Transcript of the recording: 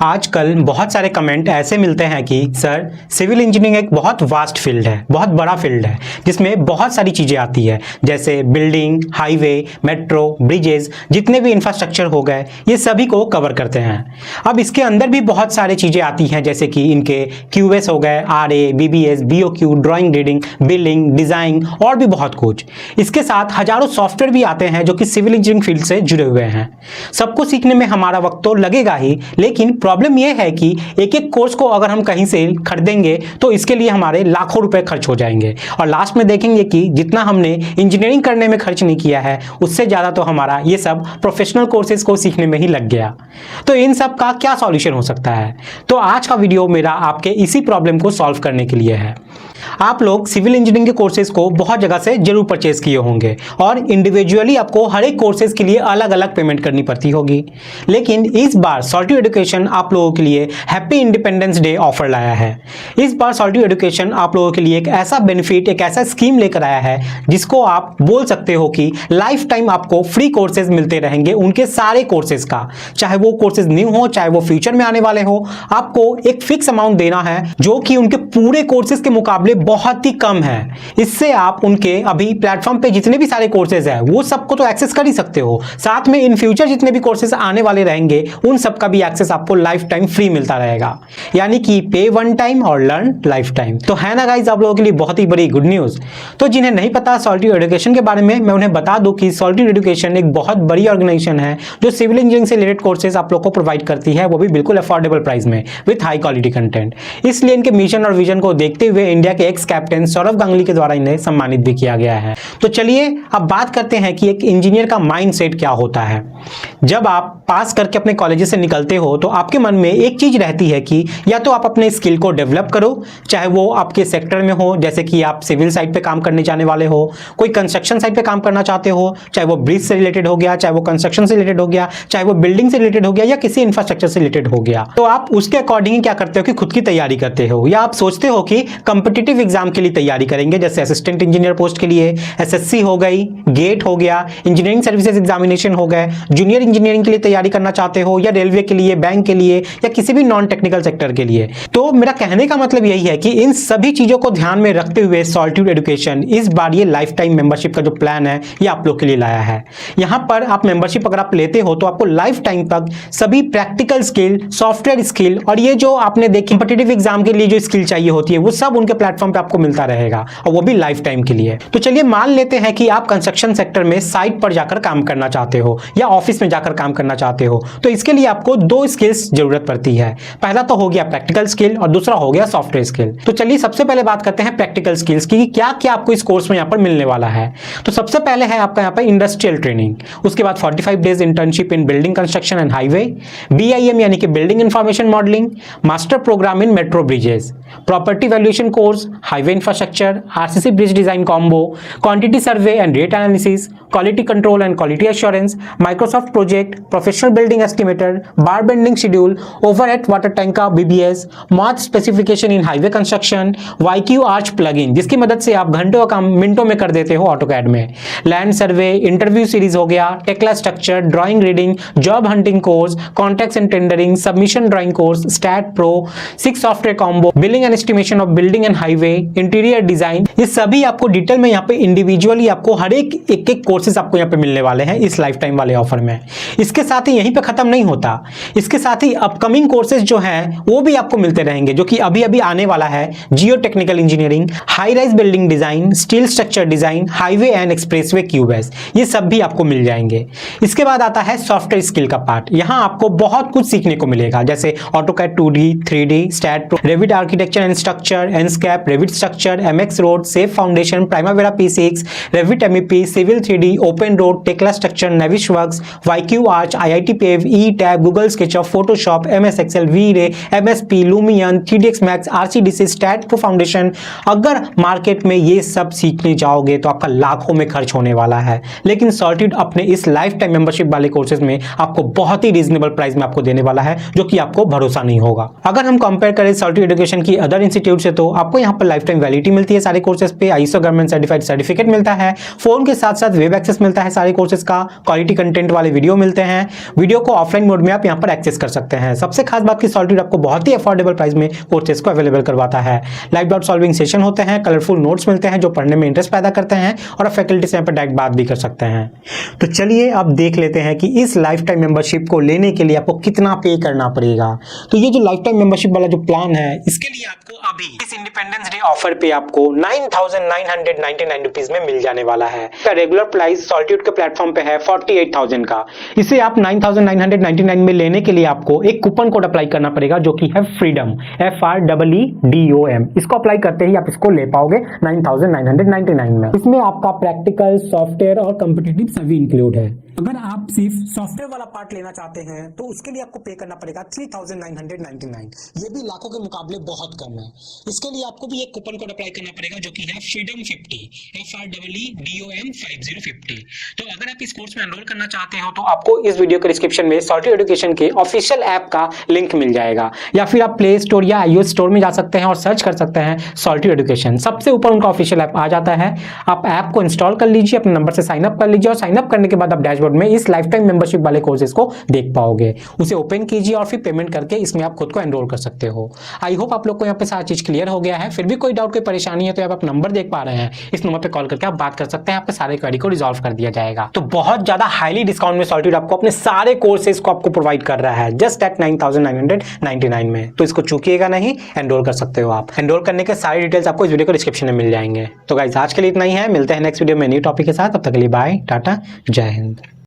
आजकल बहुत सारे कमेंट ऐसे मिलते हैं कि सर सिविल इंजीनियरिंग एक बहुत वास्ट फील्ड है, बहुत बड़ा फील्ड है जिसमें बहुत सारी चीज़ें आती है, जैसे बिल्डिंग, हाईवे, मेट्रो, ब्रिजेस, जितने भी इंफ्रास्ट्रक्चर हो गए ये सभी को कवर करते हैं। अब इसके अंदर भी बहुत सारी चीज़ें आती हैं, जैसे कि इनके क्यूएस हो गए, RA, BBS, BOQ, drawing, reading, billing, design और भी बहुत कुछ। इसके साथ हजारों सॉफ्टवेयर भी आते हैं जो कि सिविल इंजीनियरिंग फील्ड से जुड़े हुए हैं। सबको सीखने में हमारा वक्त तो लगेगा ही, लेकिन प्रॉब्लम यह है कि एक एक कोर्स को अगर हम कहीं से खरीदेंगे तो इसके लिए हमारे लाखों रुपए खर्च हो जाएंगे और लास्ट में देखेंगे कि जितना हमने इंजीनियरिंग करने में खर्च नहीं किया है उससे ज़्यादा तो हमारा ये सब प्रोफेशनल कोर्सेज को सीखने में ही लग गया। तो इन सब का क्या सॉल्यूशन हो सकता है? तो आज का वीडियो मेरा आपके इसी प्रॉब्लम को सॉल्व करने के लिए है। आप लोग सिविल इंजीनियरिंग के कोर्सेज को बहुत जगह से जरूर परचेज किए होंगे और इंडिविजुअली आपको हर एक कोर्सेज के लिए अलग अलग पेमेंट करनी पड़ती होगी, लेकिन इस बार सॉल्टिव एजुकेशन आप लोगों के लिए हैप्पी इंडिपेंडेंस डे ऑफर लाया है। इस बार सॉल्टिव एजुकेशन आप लोगों के लिए एक ऐसा बेनिफिट, एक ऐसा स्कीम लेकर आया है जिसको आप बोल सकते हो कि लाइफ टाइम आपको फ्री कोर्सेज मिलते रहेंगे। उनके सारे कोर्सेज का, चाहे वो कोर्सेज न्यू हो चाहे वो फ्यूचर में आने वाले हो, आपको एक फिक्स अमाउंट देना है जो कि उनके पूरे कोर्सेज के मुकाबले बहुत ही कम है। इससे आप उनके अभी प्लेटफॉर्म पे जितने भी सारे कोर्सेज हैं वो सबको तो एक्सेस कर ही सकते हो, साथ में इन फ्यूचर जितने भी कोर्सेज आने वाले रहेंगे उन सब का भी एक्सेस आपको लाइफ टाइम फ्री मिलता रहेगा, यानी कि पे वन टाइम और लर्न लाइफ टाइम। तो है ना गाइस, आप लोगों के लिए बहुत ही बड़ी गुड न्यूज। तो जिन्हें नहीं पता सॉल्टिव एजुकेशन के बारे में, मैं उन्हें बता दूं कि सॉल्टिव एजुकेशन एक बहुत बड़ी ऑर्गेनाइजेशन है जो सिविल इंजीनियरिंग से रिलेटेड कोर्सेज आप लोग को प्रोवाइड करती है, वो भी बिल्कुल अफोर्डेबल प्राइस में विथ हाई क्वालिटी कंटेंट। इसलिए इनके मिशन और विजन को देखते हुए इंडिया के एक्स कैप्टन सौरभ गांगुली के द्वारा इन्हें सम्मानित भी किया गया है। तो चलिए अब बात करते हैं कि एक इंजीनियर का माइंडसेट क्या होता है। जब आप पास करके अपने कॉलेज से निकलते हो तो आपके मन में एक चीज रहती है कि या तो आप अपने स्किल को डेवलप करो, चाहे वो आपके सेक्टर में हो, जैसे कि आप सिविल साइड पे काम करने जाने वाले हो, कोई कंस्ट्रक्शन साइड पे काम करना चाहते हो, चाहे वो ब्रिज से रिलेटेड हो गया, चाहे वो कंस्ट्रक्शन से रिलेटेड हो गया, चाहे वो बिल्डिंग से रिलेटेड हो गया या किसी इंफ्रास्ट्रक्चर से रिलेटेड हो गया। तो आप उसके अकॉर्डिंग क्या करते हो कि खुद की तैयारी करते हो, या आप सोचते हो कि कंपिटिटिव एग्जाम के लिए तैयारी करेंगे, जैसे असिस्टेंट इंजीनियर पोस्ट के लिए एसएससी हो गई, गेट हो गया, इंजीनियरिंग सर्विसेज एग्जामिनेशन हो गए, जूनियर इंजीनियरिंग के लिए तैयारी करना चाहते हो, या रेलवे के लिए, बैंक के लिए, या किसी भी नॉन टेक्निकल सेक्टर के लिए। तो मेरा कहने का मतलब यही है कि इन सभी चीजों को ध्यान में रखते हुए सॉल्टिव एजुकेशन इस बार ये लाइफ टाइम मेंबरशिप का जो प्लान है ये आप लोग के लिए लाया है। यहां पर आप मेंबरशिप अगर आप लेते हो तो आपको लाइफ टाइम तक सभी प्रैक्टिकल स्किल, सॉफ्टवेयर स्किल और ये जो आपने देखी कॉम्पिटिटिव एग्जाम के लिए जो स्किल चाहिए होती है वो सब उनके प्लेटफॉर्म पे आपको मिलता रहेगा, और वो भी लाइफ टाइम के लिए। तो चलिए मान लेते हैं कि आप कंस्ट्रक्शन सेक्टर में साइट पर जाकर काम करना चाहते हो या ऑफिस में जाकर काम करना चाहते हो, तो इसके लिए आपको दो स्किल्स जरूरत पड़ती है। पहला तो हो गया प्रैक्टिकल स्किल और दूसरा हो गया सॉफ्टवेयर स्किल। तो चलिए सबसे पहले बात करते हैं प्रैक्टिकल स्किल्स की, क्या क्या आपको इस कोर्स में यहाँ पर मिलने वाला है। तो सबसे पहले है आपका यहाँ पर इंडस्ट्रियल ट्रेनिंग, उसके बाद 45 days internship in building construction and highway, BIM यानी कि building information modeling, master program in metro bridges, property valuation course, highway infrastructure, RCC bridge design combo, quantity survey and rate analysis, quality control and quality assurance, Microsoft project, professional building estimator, bar bending schedule, overhead water tank का BBS, MoRTH specification in highway construction, YQ arch plugin जिसकी मदद से आप घंटों का काम मिनटों में कर देते हो ऑटोकैड में, लैंड सर्वे, इंटरव्यू सीरीज हो गया, Tekla structure, drawing reading, job hunting course, contracts and tendering, submission drawing course, STAAD pro, 6 software combo, billing and estimation of building and highway, interior design. ये सभी आपको detail में यहाँ पे individually आपको हर एक कोर्सेज आपको यहाँ पे मिलने वाले हैं इस लाइफ टाइम वाले ऑफर में। इसके साथ ही यहीं पे खत्म नहीं होता, इसके साथ ही अपकमिंग कोर्सेज जो हैं वो भी आपको मिलते रहेंगे, जो कि अभी अभी आने वाला है। जियो technical engineering, high rise building design, steel structure design, highway and expressway Cubase, ये सब भी आपको मिल जाएंगे। इसके बाद आता है सॉफ्टवेयर स्किल का पार्ट। यहाँ आपको बहुत कुछ सीखने को मिलेगा, जैसे AutoCAD 2D, 3D, STAAD Pro, Revit architecture and structure, Enscape, Revit structure, MX road, SAFE foundation, Primavera P6, Revit MEP, civil 3D, open road, Tekla structure, Navisworks, YQ arch, IIT pave, E-टैब, Google SketchUp, Photoshop, MS Excel, V-ray, MSP, Lumion, 3DX max, RCDC, STAAD Pro foundation. अगर market में ये सब सीखने जाओगे तो आपका लाखों में खर्च होने वाला है, लेकिन सॉल्टिव अपने इस लाइफ टाइम मेंबरशिप वाले कोर्सेज में आपको बहुत ही रीजनेबल प्राइस में आपको देने वाला है, जो कि आपको भरोसा नहीं होगा। अगर हम कंपेयर करें सॉल्टिव एजुकेशन की अदर इंस्टीट्यूट से, तो आपको यहाँ पर लाइफ टाइम वैलिडिटी मिलती है सारे कोर्सेज पे, ISO गवर्नमेंट सर्टिफाइड सर्टिफिकेट मिलता है, फोन के साथ साथ वेब एक्सेस मिलता है सारे कोर्सेज का, क्वालिटी कंटेंट वाले वीडियो मिलते हैं, वीडियो को ऑफलाइन मोड में आप यहाँ पर एक्सेस कर सकते सकते हैं। सबसे खास बात की सॉलिट्यूड आपको बहुत ही अफोर्डेबल प्राइस में कोर्सेज को अवेलेबल करवाता है। लाइव डाउट सॉल्विंग सेशन होते हैं, कलरफुल नोट्स मिलते हैं जो पढ़ने में इंटरेस्ट पैदा करते हैं और आप फैकल्टी से यहाँ पर डायरेक्ट बात भी कर सकते हैं। तो चलिए अब देख लेते हैं कि इस लाइफ टाइम मेंबरशिप को लेने के लिए आपको कितना पे करना पड़ेगा। तो ये जो लाइफ टाइम मेंबरशिप वाला जो प्लान है, इसके लिए आपको अभी इस इंडिपेंडेंस डे ऑफर पे आपको 9,999 रुपीज में मिल जाने वाला है। रेगुलर प्राइस सॉलिट्यूड के प्लेटफॉर्म पे है 48,000 का। इसे आप 9,999 में लेने के लिए आपको एक कूपन कोड अप्लाई करना पड़ेगा जो कि है फ्रीडम, FREEDOM। इसको अप्लाई करते ही आप इसको ले पाओगे 9,999 में। इसमें आपका प्रैक्टिकल, सॉफ्टवेयर और कॉम्पिटिटिव सभी इंक्लूड है। अगर आप सिर्फ सॉफ्टवेयर वाला पार्ट लेना चाहते हैं तो उसके लिए आपको पे करना पड़ेगा 3,999। ये भी लाखों के मुकाबले बहुत कम है। इसके लिए आपको भी एक कूपन कोड अप्लाई करना पड़ेगा जो कि है FREEDOM50, FREEDOM50। तो अगर आप इस कोर्स में एनरोल करना चाहते हो तो आपको इस वीडियो के डिस्क्रिप्शन में सॉलिट्यूड एजुकेशन के ऑफिशियल ऐप का लिंक मिल जाएगा, या फिर आप प्ले स्टोर या iOS स्टोर में जा सकते हैं और सर्च कर सकते हैं सॉलिट्यूड एजुकेशन। सबसे ऊपर उनका ऑफिशियल ऐप आ जाता है। आप ऐप को इंस्टॉल कर लीजिए, अपने नंबर से साइन अप कर लीजिए और साइन अप करने के बाद आप डैशबोर्ड में इस लाइफ टाइम मेंबरशिप वाले कोर्सेज को देख पाओगे। उसे ओपन कीजिए और फिर पेमेंट करके इसमें आप खुद को एनरोल कर सकते हो। आई होप आप लोग को यहाँ पे सारी चीज क्लियर हो गया है। फिर भी कोई डाउट, कोई परेशानी है तो आप नंबर देख पा रहे हैं, इस नंबर पे कॉल करके आप बात कर सकते हैं, आपके सारे क्वेरी को रिजॉल्व कर दिया जाएगा। तो बहुत ज्यादा हाईली डिस्काउंट में सॉलिट्यूड आपको अपने सारे कोर्सेज को आपको प्रोवाइड कर रहा है जस्ट एट 9,999 में। तो इसको चूकिएगा नहीं, एनरोल कर सकते हो आप। एनरोल करने के सारी डिटेल्स आपको इस वीडियो को डिस्क्रिप्शन में मिल जाएंगे। तो गाइस आज के लिए इतना ही है, मिलते हैं नेक्स्ट वीडियो में न्यू टॉपिक के साथ। तब तक के लिए बाय, टाटा, जय हिंद।